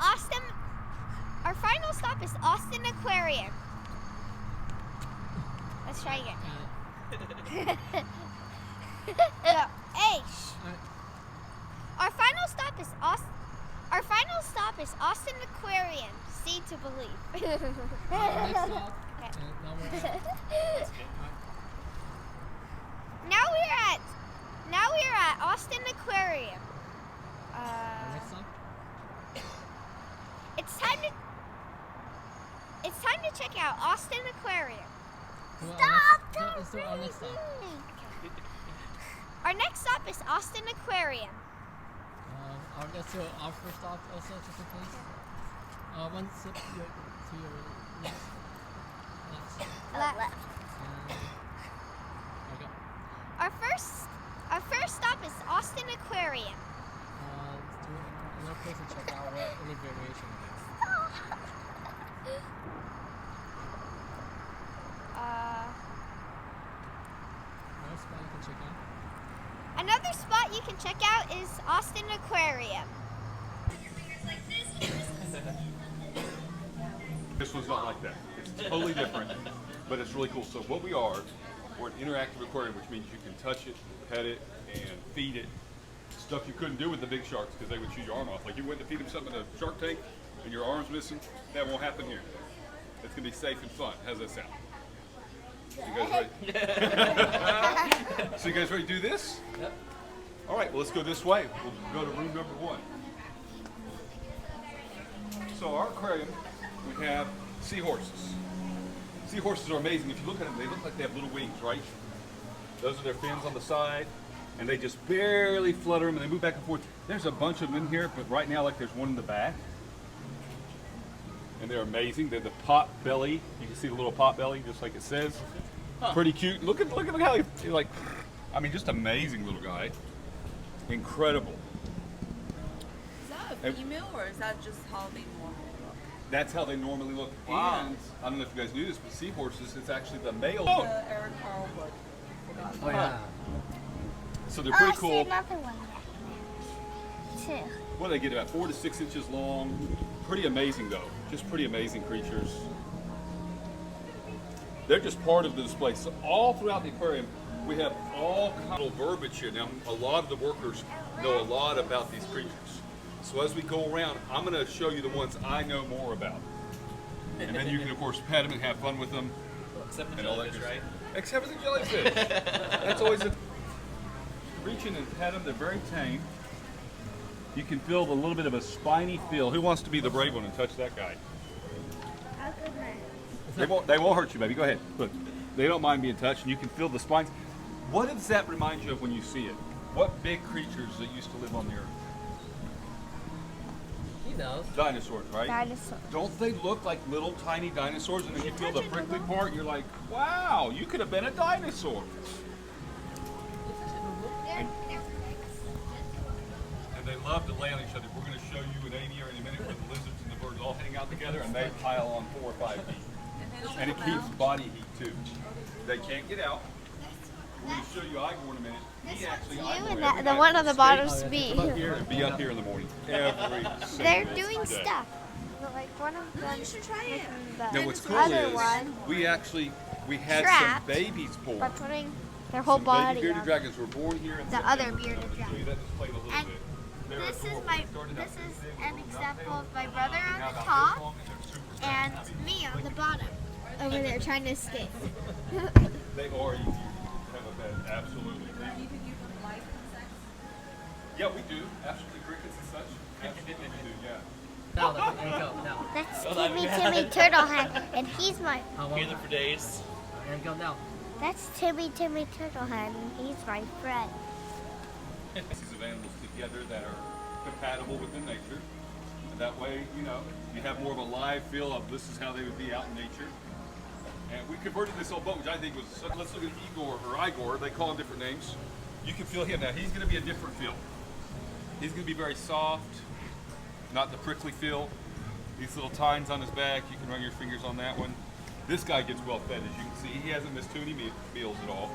Austin. Our final stop is Austin Aquarium. Let's try again. No, H. Our final stop is Austin. Our final stop is Austin Aquarium. See to believe. Next stop. Okay. No more. Now we're at Austin Aquarium. Next stop. It's time to check out Austin Aquarium. Let's do our next stop. Our next stop is Austin Aquarium. Let's do our first stop also, just in case. One step to your left. Left. And okay. Our first stop is Austin Aquarium. Let's do another place and check out what any variation it is. Another spot you can check out is Austin Aquarium. This one's not like that. It's totally different, but it's really cool. So what we're an interactive aquarium, which means you can touch it, pet it, and feed it. Stuff you couldn't do with the big sharks because they would chew your arm off. Like you went to feed them something in a shark tank and your arm's missing, that won't happen here. It's gonna be safe and fun. How's that sound? You guys ready? So you guys ready to do this? Yep. All right, well let's go this way. We'll go to room number 1. So our aquarium, we have seahorses. Seahorses are amazing. If you look at them, they look like they have little wings, right? Those are their fins on the side, and they just barely flutter them, and they move back and forth. There's a bunch of them in here, but right now, like there's one in the back. And they're amazing. They're the pot belly. You can see the little pot belly, just like it says. Pretty cute. Look at how he like. I mean, just amazing little guy. Incredible. Is that a female or is that just how they normally look? That's how they normally look. Wow. And I don't know if you guys knew this, but seahorses, it's actually the male. The Eric Carl book. Oh yeah. So they're pretty I see cool. another one. 2. What do they get? About 4 to 6 inches long. Pretty amazing though. Just pretty amazing creatures. They're just part of the display. So all throughout the aquarium, we have all kinds of verbiage here. Now, a lot of the workers know a lot about these creatures. So as we go around, I'm going to show you the ones I know more about. And then you can, of course, pet them and have fun with them. Except the And all that jellyfish, good right? stuff. Except for the jellyfish. That's always a... Reach in and pet them. They're very tame. You can feel a little bit of a spiny feel. Who wants to be the brave one and touch that guy? They won't hurt you, baby. Go ahead. Look, they don't mind being touched, and you can feel the spines. What does that remind you of when you see it? What big creatures that used to live on the earth? He knows. Dinosaurs, right? Dinosaurs. Don't they look like little tiny dinosaurs? And then you feel the prickly part, you're like, wow, you could have been a dinosaur. And they love to lay on each other. We're going to show you an aviary in a minute where the lizards and the birds all hang out together and they pile on 4 or 5 feet. And it keeps body heat too. They can't get out. We're going to show you Igor in a minute. He actually, You Igor, and every the night one on the bottom stays is me. here and be up here in the morning. Every They're single doing day. stuff. Like one of them. You should try it. Now what's cool other is one we had trapped some babies born. by putting their whole Some body baby bearded on. dragons were born here in The September. other bearded I'm gonna show you that display in a little And bit. They're This is adorable. my. They started out This this is big, an little example nothing. of my brother on Now the about this top long, and they're super and fast. me on the bottom, over there trying to escape. They are easy to have a pet, absolutely. You can give them life and sex. Yeah, we do. Absolutely, crickets and such. Absolutely, we do. Yeah. Now, there you go. Now. That's Hold on. Timmy Turtlehead, and he's my. Hear them for days. There you go now. That's Timmy Turtlehead, and he's my friend. Species of animals together that are compatible within nature. And that way, you have more of a live feel of this is how they would be out in nature. And we converted this old boat, which I think was, let's look at Igor, they call him different names. You can feel him now. He's going to be a different feel. He's going to be very soft, not the prickly feel. These little tines on his back, you can run your fingers on that one. This guy gets well fed, as you can see. He hasn't missed too many meals at all.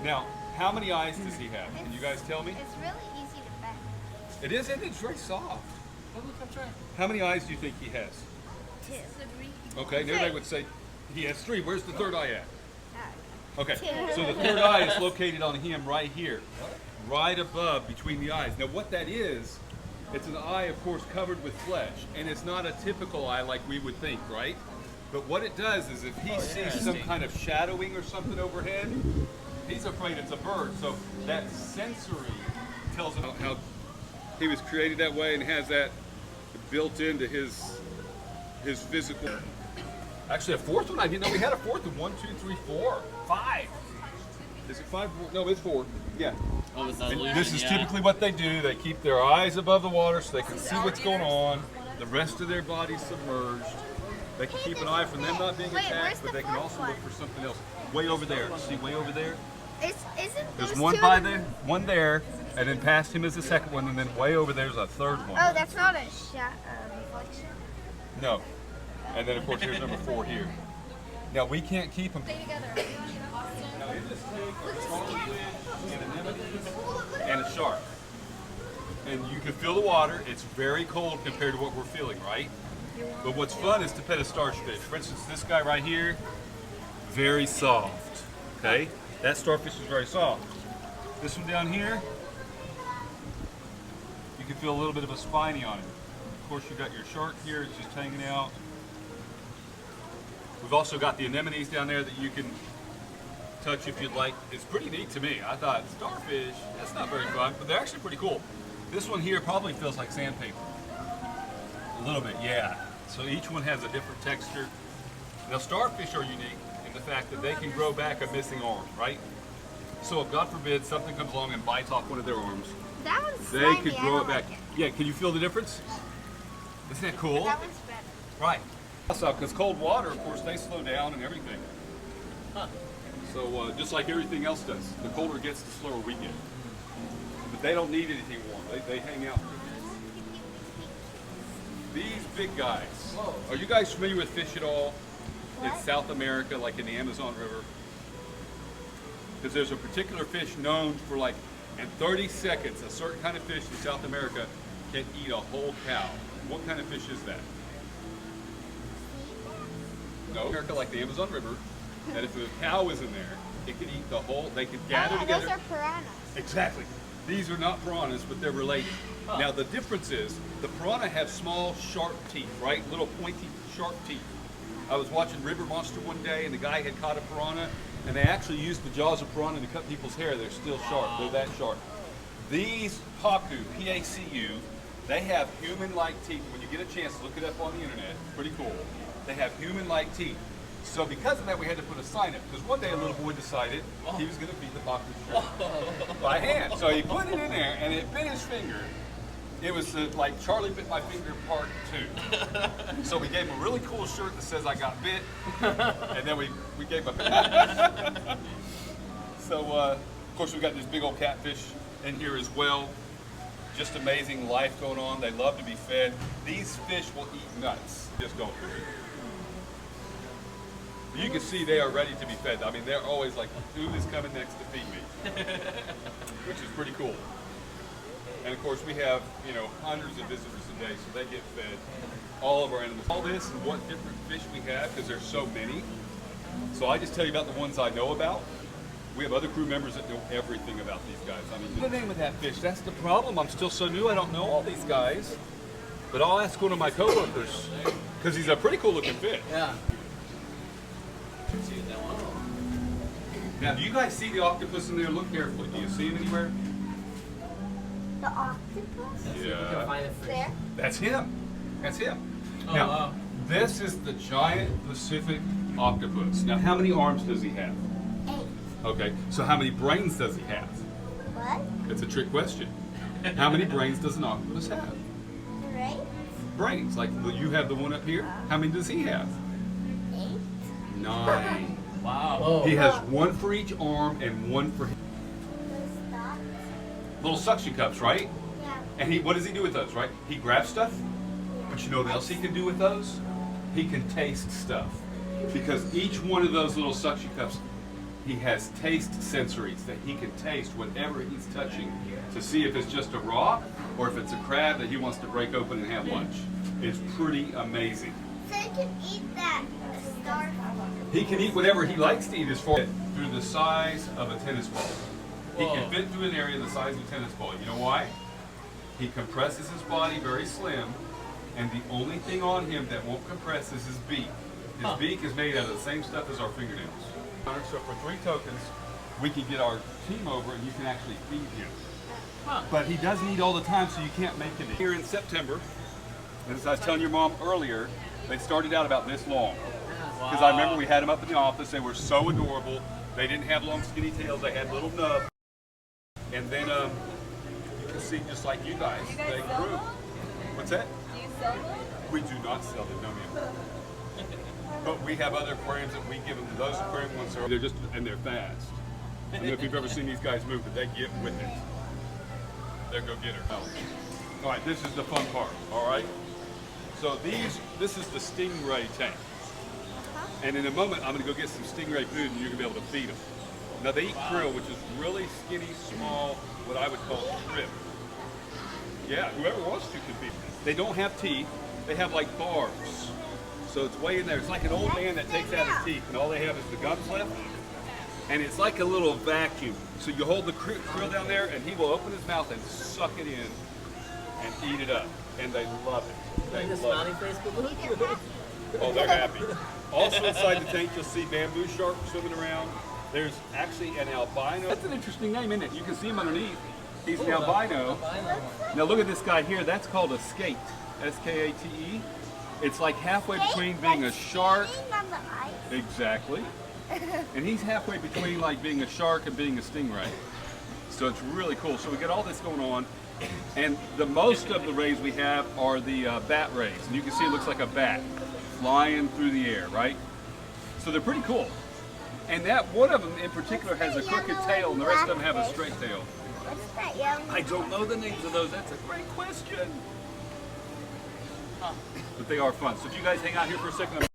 Now, how many eyes does he have? Can you guys tell me? It's really easy to pet. It is, and it's very soft. How many eyes do you think he has? 2. Okay, and everybody would say he has 3. Where's the third eye at? Okay, Two. so the third eye is located on him right here, right above between the eyes. Now what that is, it's an eye, of course, covered with flesh, and it's not a typical eye like we would think, right? But what it does is if he sees some kind of shadowing or something overhead, he's afraid it's a bird. So that sensory tells him how he was created that way and has that built into his physical. Actually, a fourth one? I didn't know we had a fourth one. 1, 2, 3, 4, 5. Is it 5? No, it's 4. Yeah. Oh, it's And this is typically what they do. They keep their eyes above the water so they can see what's going on. The rest of their body's submerged. They can keep an eye from them not being Wait, where's attacked, but the they can fourth also look one? for something else. Way over there. See, way over there? Isn't There's those one two by of them- there, one there, and then past him is the second one, and then way over there's a third one. Oh, that's not a reflection. No. And then, of course, here's number 4 here. Now, we can't keep them. And a shark. And you can feel the water. It's very cold compared to what we're feeling, right? But what's fun is to pet a starfish. For instance, this guy right here, very soft. Okay? That starfish is very soft. This one down here, you can feel a little bit of a spiny on it. Of course, you got your shark here, it's just hanging out. We've also got the anemones down there that you can touch if you'd like. It's pretty neat to me. I thought starfish, that's not very fun, but they're actually pretty cool. This one here probably feels like sandpaper. A little bit, yeah. So each one has a different texture. Now starfish are unique in the fact that they can grow back a missing arm, right? So if God forbid something comes along and bites off one of their arms, That one's they slimy. could I grow don't it back. like it. Yeah, can you feel the difference? Isn't that cool? That one's better. Right. Also, because cold water, of course, they slow down and everything. So just like everything else does, the colder it gets, the slower we get. But they don't need anything warm. They hang out. These big guys. Are you guys familiar with fish at all in What? South America, like in the Amazon River? Because there's a particular fish known for like, in 30 seconds, a certain kind of fish in South America can eat a whole cow. What kind of fish is that? No, America, like the Amazon River, that if a cow is in there, it could eat the whole, they could gather Yeah, together. those are piranhas. Exactly. These are not piranhas, but they're related. Now the difference is, the piranha have small, sharp teeth, right? Little pointy, sharp teeth. I was watching River Monster one day, and the guy had caught a piranha, and they actually used the jaws of piranha to cut people's hair. They're still sharp. They're that sharp. These pacu, P-A-C-U, they have human-like teeth. When you get a chance, look it up on the internet. It's pretty cool. They have human-like teeth. So because of that, we had to put a sign up. Because one day a little boy decided he was going to feed the pacu shrimp by hand. So he put it in there, and it bit his finger. It was like Charlie bit my finger part 2. So we gave him a really cool shirt that says I got bit, and then we gave him a So of course we got this big old catfish in here as well. Just amazing life going on. They love to be fed. These fish will eat nuts. Just don't do it. You can see they are ready to be fed. I mean, they're always like, who is coming next to feed me? Which is pretty cool. And of course we have, you know, hundreds of visitors a day, so they get fed. All of our animals. All this and what different fish we have, because there's so many. So I just tell you about the ones I know about. We have other crew members that know everything about these guys. I mean, the name of that fish, that's the problem. I'm still so new, I don't know all these guys. But I'll ask one of my coworkers, because he's a pretty cool looking fish. Yeah. Now, do you guys see the octopus in there? Look carefully. Do you see him anywhere? The octopus? We can find it first. There? That's him. That's him. Oh, Now, wow. this is the giant Pacific octopus. Now, how many arms does he have? 8. Okay, so how many brains does he have? What? It's a trick question. How many brains does an octopus have? 3? Brains, like you have the one up here. How many does he have? 8? 9. Wow. He has one for each arm and one for his Those dots? little suction cups, right? Yeah. And what does he do with those, right? He grabs stuff, but you know what else he can do with those? He can taste stuff. Because each one of those little suction cups He has taste sensories that he can taste whatever he's touching to see if it's just a rock or if it's a crab that he wants to break open and have lunch. It's pretty amazing. So you can eat that starfish. He can eat whatever he likes to eat as far as through the size of a tennis ball. He Whoa. can fit through an area the size of a tennis ball. You know why? He compresses his body very slim, and the only thing on him that won't compress is his beak. His beak is made out of the same stuff as our fingernails. So for 3 tokens, we can get our team over and you can actually feed him. But he doesn't eat all the time, so you can't make him eat. Here in September, and as I was telling your mom earlier, they started out about this long. Because I remember we had them up in the office, they were so adorable. They didn't have long skinny tails, they had little nubs. And then you can see, just like you guys, they grew. What's that? Do you sell them? We do not sell them, no ma'am. But we have other aquariums that we give them to those aquarium ones. They're just, and they're fast. I don't know if you've ever seen these guys move, but they get with it. They're go-getters. All right, this is the fun part, all right? So this is the stingray tank. And in a moment, I'm gonna go get some stingray food and you're gonna be able to feed them. Now they eat krill, which is really skinny, small, what I would call shrimp. Yeah, whoever wants to can feed them. They don't have teeth, they have like barbs. So it's way in there. It's like an old man that takes out his teeth and all they have is the gums left. And it's like a little vacuum. So you hold the krill down there and he will open his mouth and suck it in and eat it up. And they love it. They love it. Oh, they're happy. Also inside the tank, you'll see bamboo sharks swimming around. There's actually an albino. That's an interesting name, isn't it? You can see him underneath. He's an albino. Now look at this guy here. That's called a skate. S-K-A-T-E. It's like halfway between being a shark. On the ice. Exactly. And he's halfway between like being a shark and being a stingray. So it's really cool. So we got all this going on. And the most of the rays we have are the bat rays. And you can see it looks like a bat flying through the air, right? So they're pretty cool. And that one of them in particular has a crooked tail and the rest of them have a straight tail. What's that yellow? I don't know the names of those. That's a great question. But they are fun. So if you guys hang out here for a second.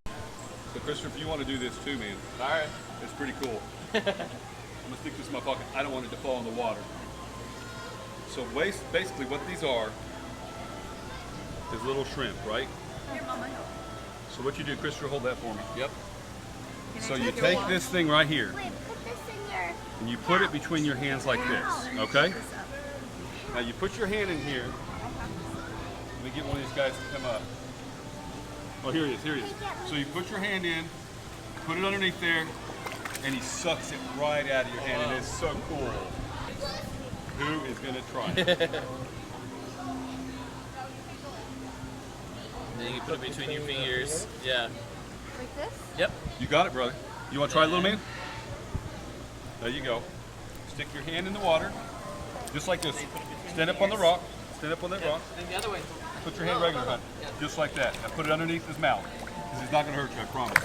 So Christopher, if you want to do this too, man. All right. It's pretty cool. I'm going to stick this in my pocket. I don't want it to fall in the water. So basically what these are is little shrimp, right? Here, Mama, help. So what you do, Christopher, hold that for me. Yep. Can I So you your take wand? this thing right here Wait, put this in your... and you put it between your hands like this, okay? This up. Now you put your hand in here. Let me get one of these guys to come up. Oh, here he is, here he is. So you put your hand in, put it underneath there, and he sucks it right out of your hand, and it's so cool. Who is gonna try it? Then you put it between your fingers. Yeah. Like this? Yep. You got it, brother. You want to try it, little man? There you go. Stick your hand in the water, just like this. Stand up on the rock. Stand up on that rock. And the other way. Put your hand regular, hon. Just like that. Now put it underneath his mouth, because he's not going to hurt you, I promise.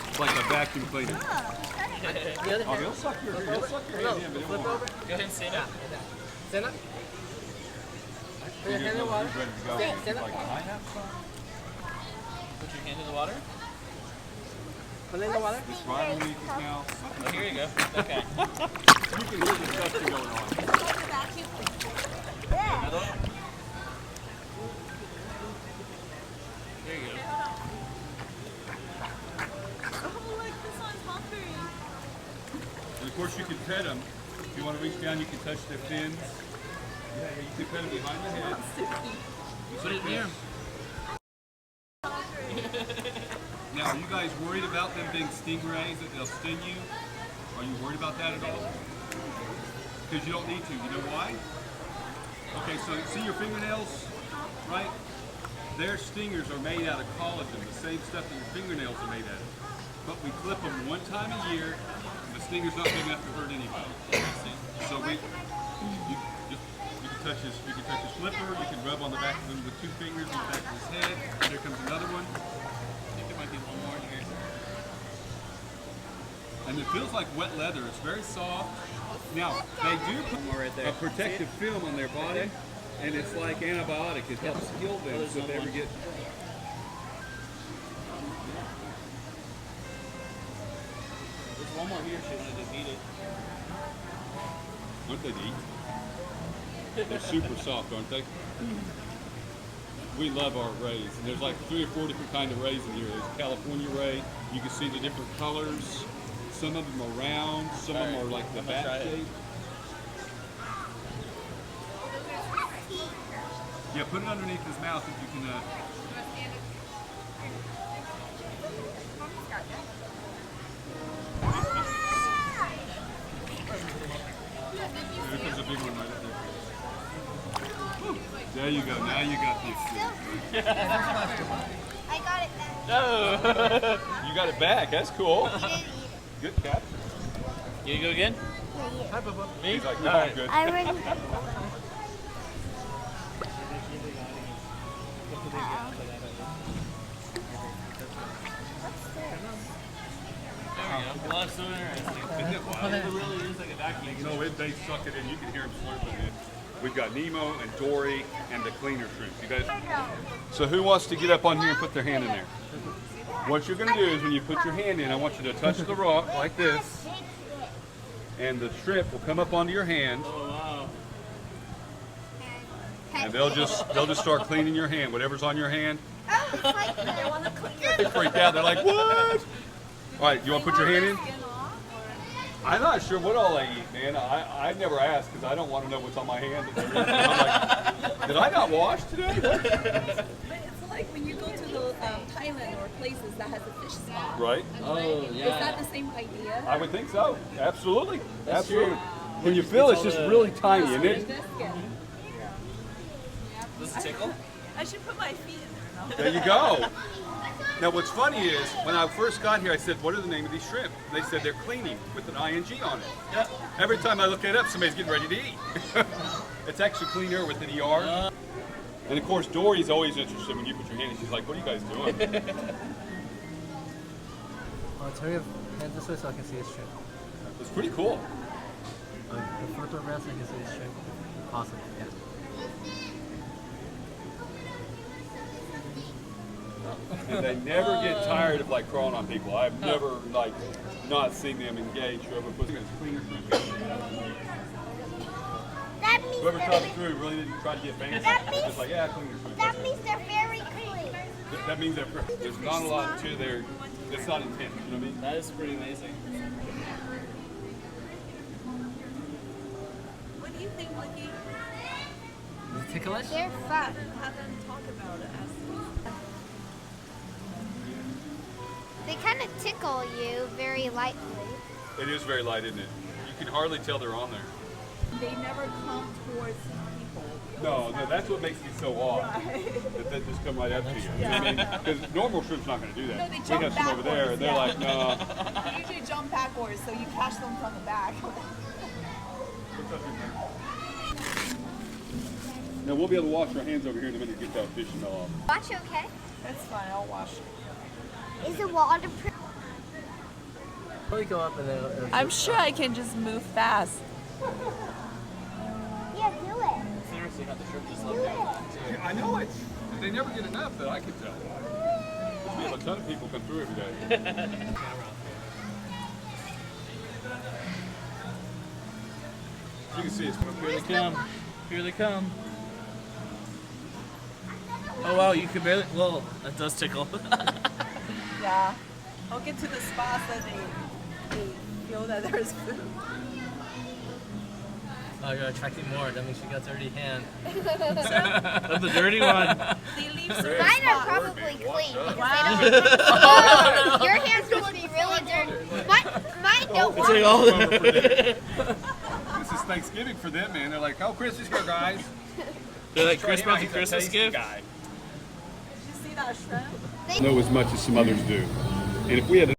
It's like a vacuum cleaner. The other Oh, hand. he'll suck your hand in, but it Flip won't. over. Go ahead and stand up. Stand up. Put your hand in the He's water. ready to go. Stand up. Like, I have fun. Put your hand in the water. Put it in the water. Just right underneath his mouth. Oh, here you go. Okay. You can hear the suction going on. Yeah. Another one. There you go. Oh, look, this one's hungry. And of course you can pet them. If you want to reach down, you can touch their fins. Yeah, you can pet them behind the head. Put it here. Now, are you guys worried about them being stingrays, that they'll sting you? Are you worried about that at all? Because you don't need to. You know why? Okay, so see your fingernails, right? Their stingers are made out of collagen, the same stuff that your fingernails are made out of. But we clip them one time a year, and the stinger's not big enough to hurt anybody. So you can touch his flipper, you can rub on the back of him with 2 fingers on the back of his head. Here comes another one. I think there might be one more here. And it feels like wet leather. It's very soft. Now, they do put One more right there. a protective film on their body, and it's like antibiotic. It helps heal them there's so if they no ever one. get... There's one more here. actually want to just eat it. Aren't they neat? They're super soft, aren't they? We love our rays. And there's like 3 or 4 different kind of rays in here. There's California ray. You can see the different colors. Some of them are round. Some of them are like the I'm gonna try bat it. shape. Yeah, put it underneath his mouth if you can. There's a big one right up there. There you go. Now you got this. I got it back. No! You got it back. That's cool. He didn't eat it. Good catch. You go again? Hi, Bubba. Me? He's like, All no, right. I'm good. I already. There we go. Well, that's so interesting. Isn't it wild? It really is like a vacuum. No, they suck it in. You can hear them slurping it. We've got Nemo and Dory and the cleaner shrimp. You guys. So who wants to get up on here and put their hand in there? What you're going to do is when you put your hand in, I want you to touch the rock like this, and the shrimp will come up onto your hand, Oh, wow. and they'll just start cleaning your hand, whatever's on your hand. Oh, it's like the. They freak out. They're like, what? All right, you want to put your hand in? Skin off, or- I'm not sure what all they eat, man. I never ask because I don't want to know what's on my hand. I'm like, did I not wash today? What? But it's like when you go to the Thailand or places that has a fish spot. Right? Oh, Is yeah. that the same idea? I would think so. Absolutely. That's Absolutely. true. When you feel it's all just the- really tiny, isn't There's it? this skin. Does it tickle? I should put my feet in there now. There you go. Now, what's funny is when I first got here, I said, "What are the name of these shrimp?" And they said they're cleaning with an ing on it. Yeah. Every time I look it up, somebody's getting ready to eat. It's actually cleaner with an er. And of course, Dory's always interested when you put your hand in. She's like, "What are you guys doing?" Turn your hand this way so I can see his shrimp. It's pretty cool. The further around so I can see his shrimp. Awesome. Yeah. And they never get tired of like crawling on people. I've never like not seen them engage. Whoever puts cleaner shrimp. That means Whoever comes they're. through really didn't try to get fancy. That means- Just like, yeah, cleaner shrimp. That means they're very clean. That means that there's not a lot to their. It's not intense. You know what I mean? That is pretty amazing. What do you think, Licky? Is it ticklish? They're fun. Have them talk about it as They kind of tickle you very lightly. It is very light, isn't it? You can hardly tell they're on there. they never come towards people. No, that's what makes me so off. That they just come right up to you. You know what I mean? Because normal shrimp's not going to do that. No, they We jump have some over there, and they're like, backwards, no. They usually jump backwards, so you catch them from the back. Now we'll be able to wash our hands over here in a minute to get that fish smell off. Watch, okay? That's fine, I'll wash. Is it waterproof? Probably go up and then. I'm sure I can just move fast. Yeah, do it. Seriously, how the shrimp just Do love doing that. it. I know it. They never get enough that I can tell. We have a ton of people come through every day. You can see it's Here they come. Here they come. Oh wow, you can barely. Well, that does tickle. Yeah. I'll get to the spots that they feel that there's food. Oh, you're attracting more. That means you got dirty hand. That's the dirty one. They leave certain Mine are spots. probably clean. Because Wow. they don't. Oh, your hands must be really dirty. Mine don't It's like work. all This is Thanksgiving for them, man. They're like, oh, Chris is here, guys. They're like Try him Christmas out. He's a Christmas tasty gift. guy. Did you see that shrimp? Know as much as some others do. And if we had a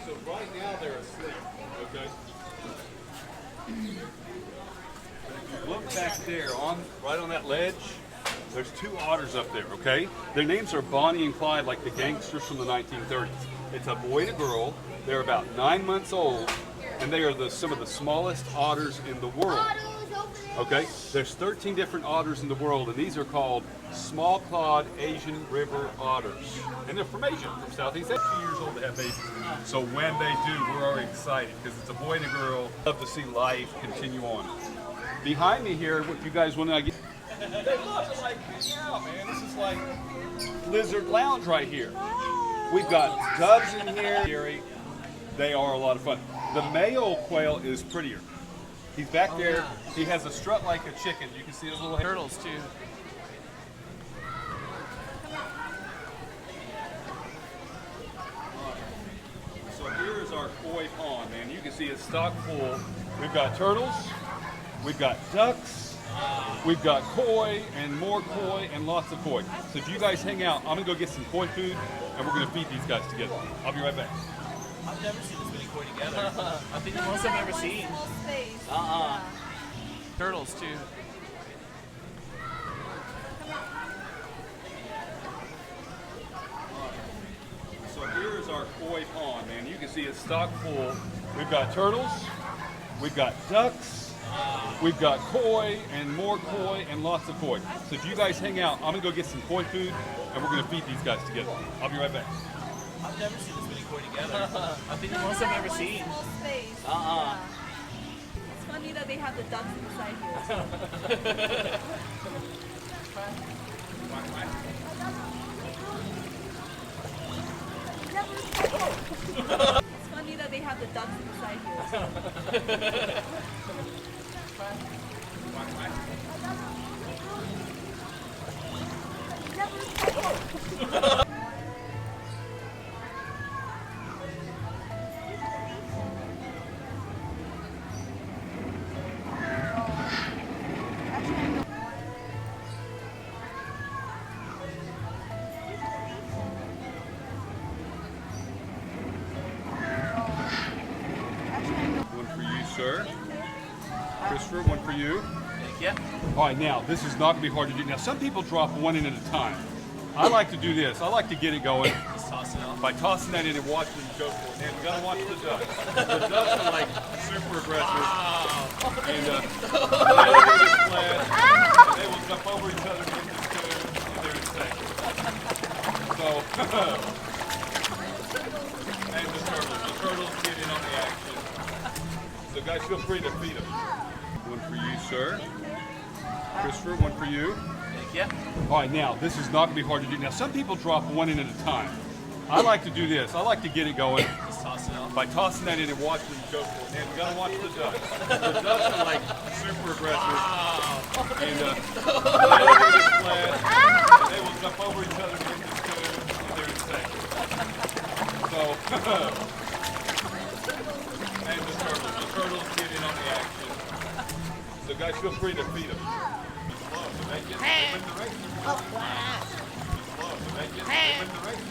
so right now they're asleep, okay? Look back there, right on that ledge. There's two otters up there, okay? Their names are Bonnie and Clyde, like the gangsters from the 1930s. It's a boy and a girl. They're about 9 months old, and they are some of the smallest otters in the world. Otto's over there. Okay, there's 13 different otters in the world, and these are called small clawed Asian river otters. And they're from Asia, from Southeast Asia. 2 years old to have babies. So when they do, we're already excited because it's a boy and a girl. Love to see life continue on. Behind me here, what you guys want to get? They love to like hang out, man. This is like Lizard Lounge right here. We've got doves in here. They are a lot of fun. The male quail is prettier. He's back there. Yeah. He has a strut like a chicken. You can see his little hair. Turtles too. So here is our koi pond, man. You can see it's stock full. We've got turtles, we've got ducks, we've got koi and more koi and lots of koi. So if you guys hang out, I'm gonna go get some koi food and we're gonna feed these guys together. I'll be right back. I've never seen this many koi together. I think the most I've ever seen. Space. Turtles too. So here is our koi pond, man. You can see it's stock full. We've got turtles, we've got ducks, we've got koi and more koi and lots of koi. So if you guys hang out, I'm gonna go get some koi food and we're gonna feed these guys together. I'll be right back. I've never seen this many koi together. I think the most I've ever seen. Small space. It's funny that they have the ducks inside here. It's funny that they have the ducks inside here. One for you, sir. Christopher, one for you. Thank you. All right, now, this is not going to be hard to do. Now, some people drop one in at a time. I like to do this. I like to get it going Just toss it out. by tossing that in and watching them go for it. Man, we got to watch the ducks. The ducks are like super aggressive. And they will do this flat. They will jump over each other and get this food, and they're insane. So, and the turtles get in on the action. So guys, feel free to feed them. One for you, sir. Christopher, one for you. Thank you. All right, now, this is not going to be hard to do. Now, some people drop one in at a time. I like to do this. I like to get it going Just toss it out. by tossing that in and watching them go for it. Man, we got to watch the ducks. The ducks are like super aggressive. And they will do this flat. They will jump over each other and get this food, and they're insane. So, and the turtles get in on the action. So guys, feel free to feed them. They get in the race. They get in the race.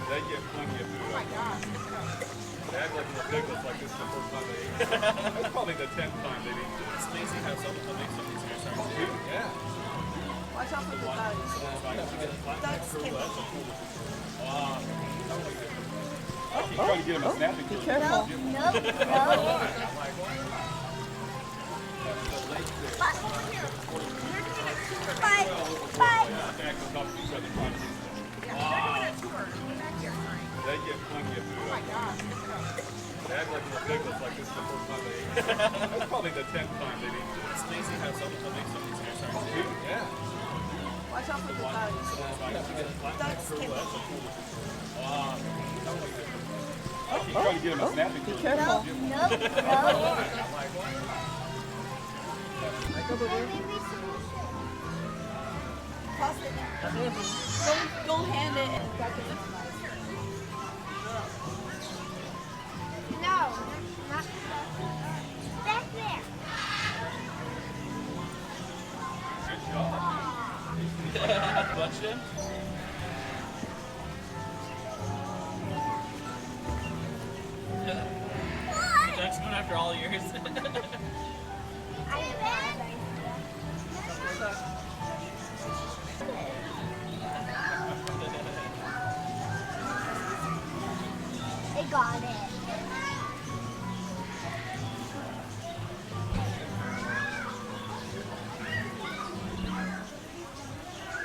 They get plenty of food. They act like little piglets like this is the first time they ate. That's probably the 10th time they've eaten this. Stacy has some of the mix of these here, sorry. Yeah. Watch out for the ducks. Ducks can I keep trying to get him a snapping turtle. careful. They act on top of each other trying to eat them. They get plenty of food. They act like little piglets like this is the first time they ate. That's probably the 10th time they've eaten this. Stacy has some of the mix of these here, sorry. Yeah. Watch out for the ducks. Ducks can I keep trying to get him a snapping turtle. careful. Toss it. Don't hand it. No, not back there. Good job. Bunched in? Ducks going after all yours. got it.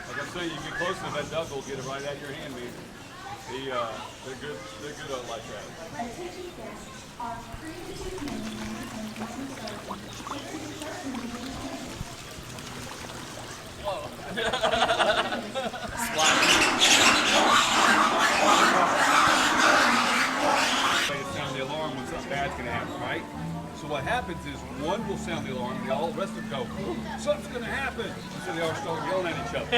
Like I say, you get close enough, that duck will get it right out of your hand, man. They're good like that. Sound the alarm when something bad's gonna happen, right? So what happens is one will sound the alarm, and all the rest of them go, something's gonna happen. And so they all start yelling at each other.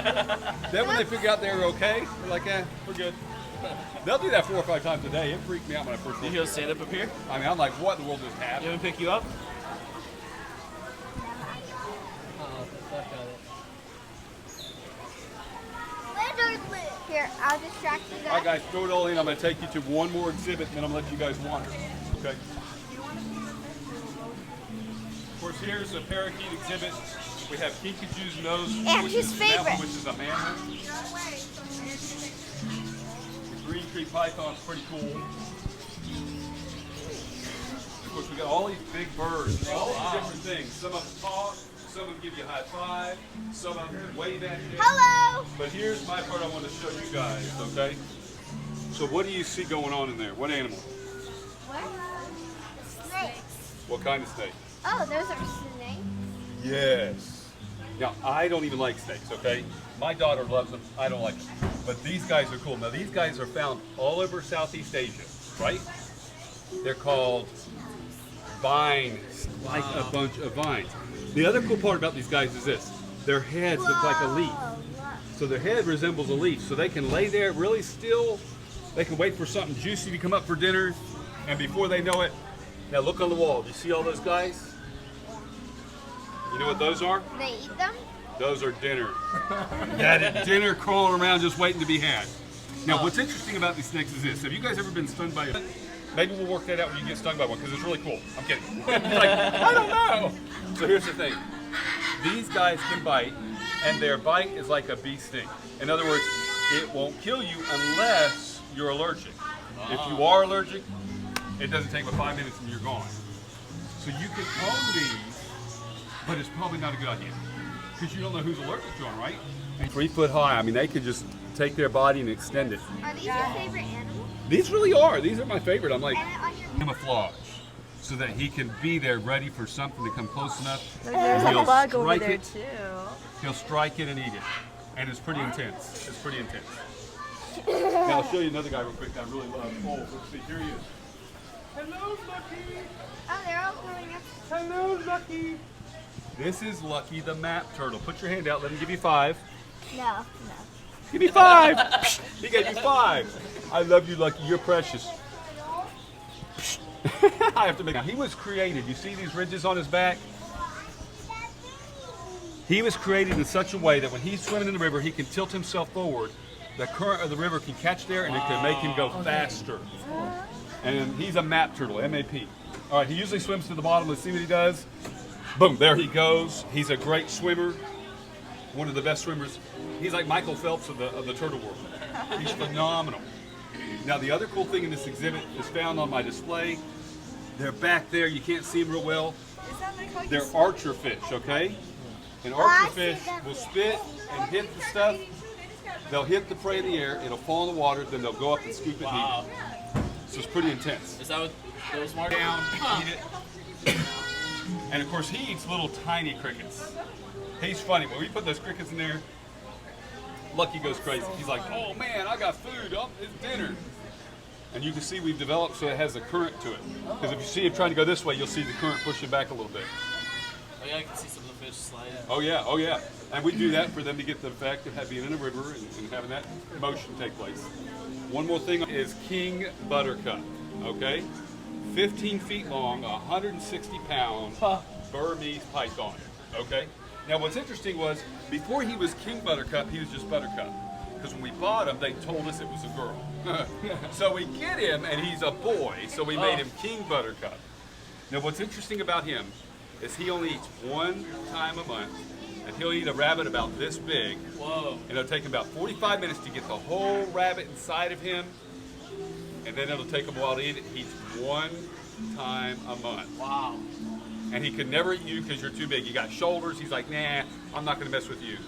Then when they figure out they're okay, they're like, we're good. They'll do that 4 or 5 times a day. It freaked me out when I first Did you go stand up here? I mean, I'm like, what in the world just You happened? want me to pick you up? Oh, the duck got it. Here, I'll distract you All right, guys. guys, throw it all in. I'm going to take you to one more exhibit, and then I'm going to let you guys wander. Okay? Of course, here's a parakeet exhibit. We have Kinkajou's nose, And which his is mouth, favorite. which is a mammal. The green tree python's pretty cool. Of course, we got all these big birds, all these different things. Some of them talk, some of them give you a high five, some of them wave at you. Hello. But here's my part I want to show you guys, okay? So what do you see going on in there? What animal? What? Snakes. What kind of snake? Oh, those are snakes. Yes. Now, I don't even like snakes, okay? My daughter loves them. I don't like them. But these guys are cool. Now, these guys are found all over Southeast Asia, right? They're called vines, like a bunch of vines. The other cool part about these guys is this. Their heads look like a leaf. So their head resembles a leaf. So they can lay there really still. They can wait for something juicy to come up for dinner. And before they know it, now look on the wall. Do you see all those guys? You know what those are? They eat them? Those are dinner. Yeah, dinner crawling around just waiting to be had. Now, what's interesting about these snakes is this. Have you guys ever been stung by a... Maybe we'll work that out when you get stung by one, because it's really cool. I'm kidding. It's like, I don't know. So here's the thing. These guys can bite, and their bite is like a bee sting. In other words, it won't kill you unless you're allergic. If you are allergic, it doesn't take but 5 minutes and you're gone. So you can own these, but it's probably not a good idea. Because you don't know who's allergic to them, right? 3 foot high. I mean, they could just take their body and extend it. Are these your favorite animals? These really are. These are my favorite. I'm like, And on your camouflage, so that he can be there ready for something to come close enough. There's He'll a bug over strike there it. too. He'll strike it and eat it. And it's pretty intense. It's pretty intense. Now I'll show you another guy real quick that I really love. Oh, let's see. Here he is. Hello, Lucky. Oh, they're all going up. Hello, Lucky. This is Lucky the map turtle. Put your hand out. Let him give you 5. No. Give me 5. He gave you 5. I love you, Lucky. You're precious. I have to make. Now, he was created. You see these ridges on his back? He was created in such a way that when he's swimming in the river, he can tilt himself forward. The current of the river can catch there, and it can make him go faster. And he's a map turtle, M-A-P. All right, he usually swims to the bottom. Let's see what he does. Boom, there he goes. He's a great swimmer. One of the best swimmers. He's like Michael Phelps of the turtle world. He's phenomenal. Now, the other cool thing in this exhibit is found on my display. They're back there. You can't see them real well. Is that like how you They're archer fish, okay? And archer fish will spit and hit the stuff. They'll hit the prey in the air. It'll fall in the water. Then they'll go up and scoop it Wow. and eat it. So it's pretty intense. Is that what those mark? Down, eat it. And of course, he eats little tiny crickets. He's funny. When we put those crickets in there, Lucky goes crazy. He's like, oh man, I got food. Oh, it's dinner. And you can see we've developed so it has a current to it. Because if you see it trying to go this way, you'll see the current pushing back a little bit. Oh yeah, I can see some of the fish sliding. Oh yeah, oh yeah. And we do that for them to get the effect of being in a river and having that motion take place. One more thing is king buttercup, okay? 15 feet long, 160 pound Burmese python, okay? Now what's interesting was, before he was king buttercup, he was just buttercup. Because when we bought him, they told us it was a girl. So we get him, and he's a boy, so we made him king buttercup. Now what's interesting about him is he only eats 1 time a month, and he'll eat a rabbit about this big. Whoa. And it'll take him about 45 minutes to get the whole rabbit inside of him. and then it'll take him a while to eat it. He eats one time a month. Wow. And he could never eat you because you're too big. You got shoulders. He's like, nah, I'm not going to mess with you.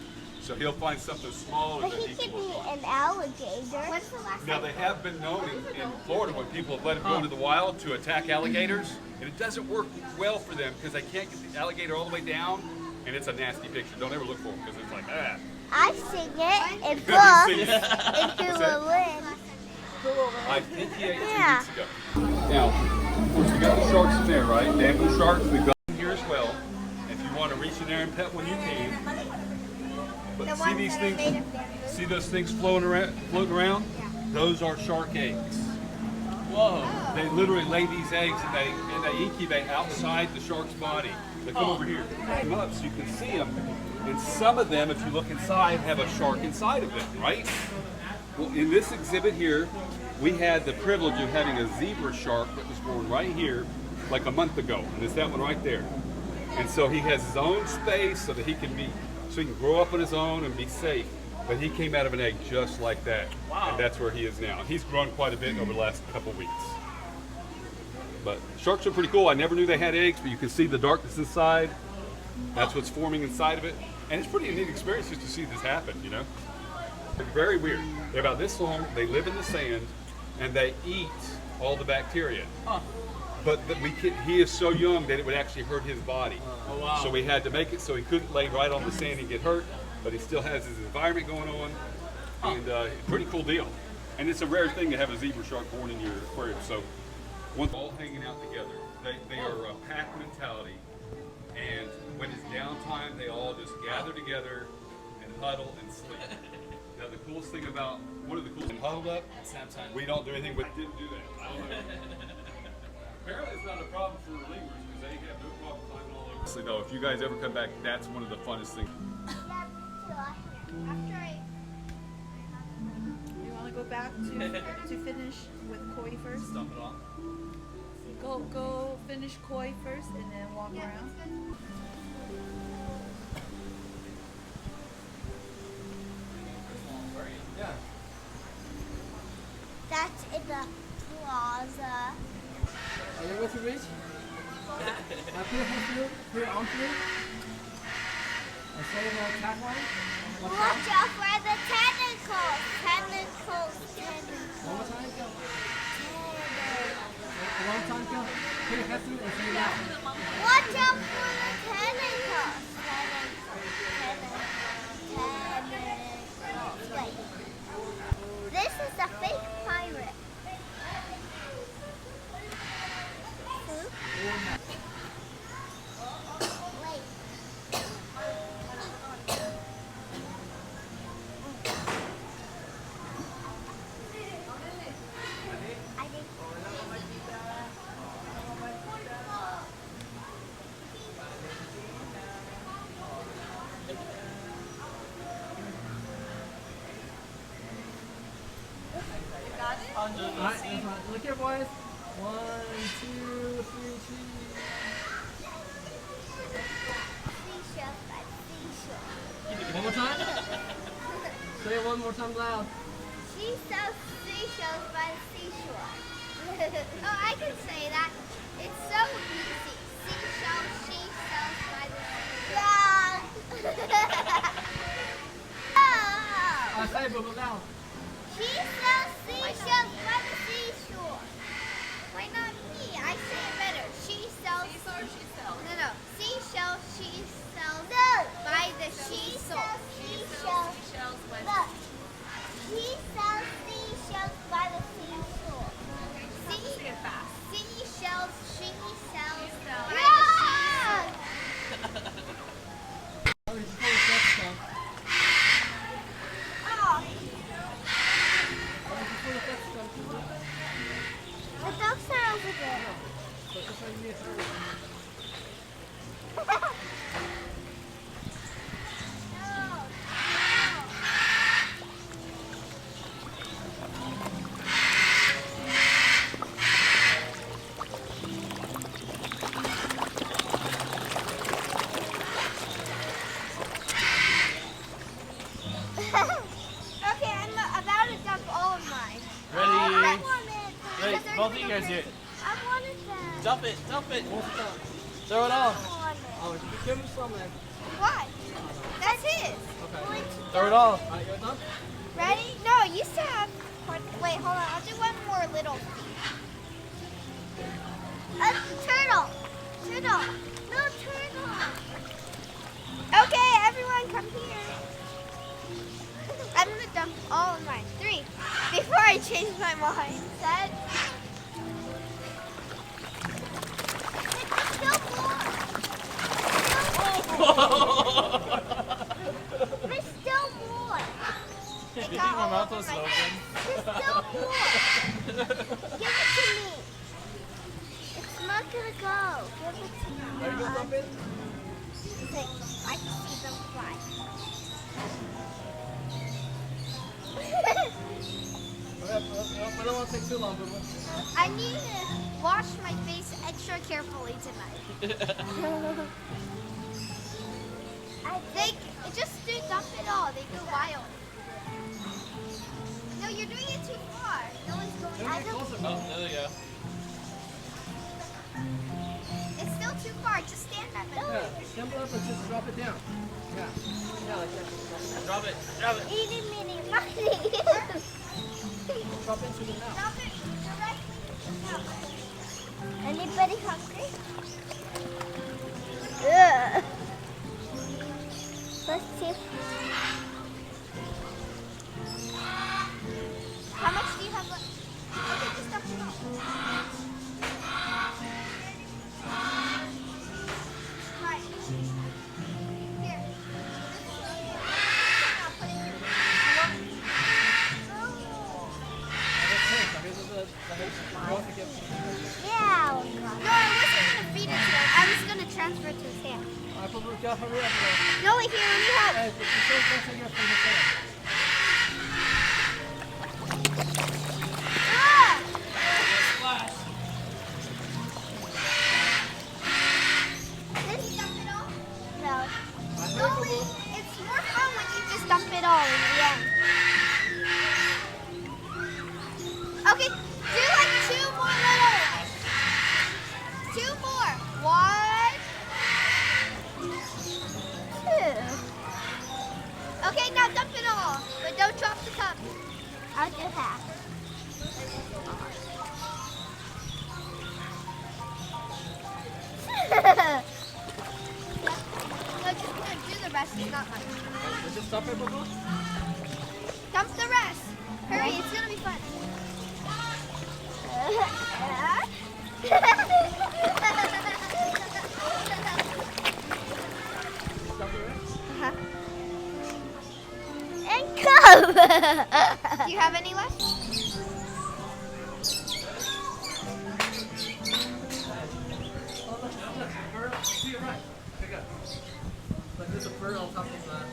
So he'll find something smaller But that he he could can be work on. an alligator. What's the last Now, they have been known in Florida when people have let them go into the wild to attack alligators, and it doesn't work well for them because they can't get the alligator all the way down, and it's a nasty picture. Don't ever look for them because it's like, ah. I've seen it in Seen books. it. If you What's will that? win. I think he ate Yeah. 2 weeks ago. Now, of course, we got the sharks in there, right? Bamboo sharks, we've got them here as well. If you want to reach in there and pet one, you can. But The see ones these that are made things? of bamboo. See those things floating around? Yeah. Those are shark eggs. Whoa. They literally lay these eggs and they incubate outside the shark's body. They come over here, come up so you can see them. And some of them, if you look inside, have a shark inside of them, right? Well, in this exhibit here, we had the privilege of having a zebra shark that was born right here like a month ago. And it's that one right there. And so he has his own space so that he can grow up on his own and be safe. But he came out of an egg just like that. Wow. And that's where he is now. He's grown quite a bit over the last couple weeks. But sharks are pretty cool. I never knew they had eggs, but you can see the darkness inside. That's what's forming inside of it. And it's pretty a neat experience just to see this happen, you know? It's very weird. They're about this long, they live in the sand, and they eat all the bacteria. Huh. But he is so young that it would actually hurt his body. Oh, wow. So we had to make it so he couldn't lay right on the sand and get hurt, but he still has his environment going on. And pretty cool deal. And it's a rare thing to have a zebra shark born in your aquarium. So once all hanging out together, they are a pack mentality. And when it's downtime, they all just gather together and huddle and sleep. Now the coolest thing about one of the coolest huddled up, Snap time. we don't do anything but didn't do that. I don't know. Apparently it's not a problem for relievers because they have no problem climbing all over. So no, if you guys ever come back, that's one of the funnest things. You want to go back to finish with koi first? Stomp it off. Go finish koi first and then walk around. Yeah. That's in the plaza. Are you able to reach? Put your hand through, put your arm through. And stay in the cat line. Watch out for the tentacles. Tentacles. One more time, go. One more time, go. Put your hand through and stay down. Watch out for the tentacles. Wait. This is a fake pirate. Wait. I did. Alright, that's right. Look here, boys. 1, 2, 3, cheese. Seashell by seashell. One more time. Say it one more time loud. She sells seashells by the seashore. Oh, I can say that. It's so easy. Seashells, she sells by the seashore. Oh. Say it, but loud. She sells seashells by the seashore. Why not me? I say it better. She sells. No. Seashells, she sells by the seashore. Seashells. Look. She sells seashells by the seashore. Seashells, she sells by the Oh, did you pull the steps down? Oh, Oh, did you pull the steps down? the ducks are over there. So this way you need to hurry. Okay, I'm about to dump all of mine. Ready? I want it. Both of you guys do it. I wanted that. Dump it, dump it. What's the top? Throw it all. I want it. Oh, give him some, man. Why? That's his. Okay. Throw it all. Alright, you're done? Ready? No, you still have. Wait, hold on. I'll do one more little. Turtle. Turtle. No turtle. Okay, everyone, come here. I'm gonna dump all of mine. 3. Before I change my mind. Set. There's still more. There's still more. I think got my all mouth over was my open. There's still more. Give it to me. It's not gonna go. Give it to me. Are you gonna dump it? Like, I can see them fly. I don't want to take too long, but I need to wash my face extra carefully tonight. They just do dump it all. They go wild. No, you're doing it too far. No one's going. I don't. closer. Oh, there you go. It's still too far. Just stand up and. Yeah, simple up and just drop it down. Yeah. Yeah, like that. Drop it, drop it. Eeny, meeny, miny. Drop into the mouth. Drop it directly. Anybody hungry? Ugh. Let's see. How much do you have left? Okay, just dump it all. Right. Here. I'll put it here. Yeah. No, I wasn't gonna feed it to him. I was gonna transfer it to his hand. I put it up, hurry up. No, wait, here, let me help. Hey, but you don't take it from the fan. Ah! Splash. Did he dump it all? No. No, it's more fun when you just dump it all in the end. Okay, do like 2 more little ones. 2 more. 1, 2. Okay, now dump it all, but don't drop the cup. I'll do half. No, just do the rest. It's not mine. Is this stuff paper book? Dump the rest. Hurry, it's gonna be fun. Uh-huh. And come. Do you have any left? Oh, look, bird to your right. Okay, good. Look, there's a bird on top of that.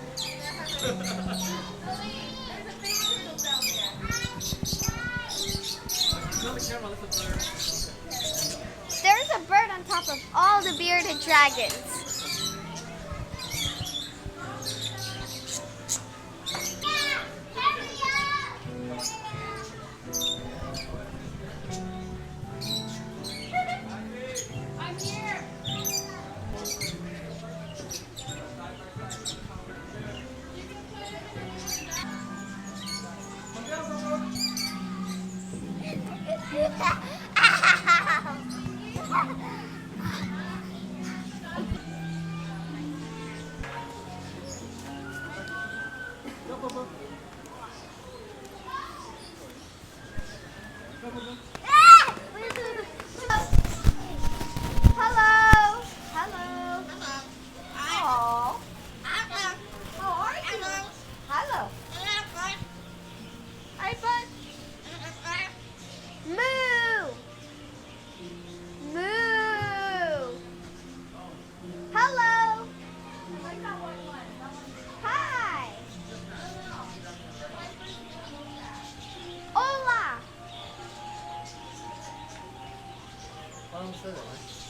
Tell the camera, there's a bird. There's a bird on top of all the bearded dragons. I'm here. Go, go, go. Go, go, go. Hello. Hello. Hello. How are you? Hello. Hi, bud. Moo. Moo. Hello. Hi. Hola. I don't say that, right?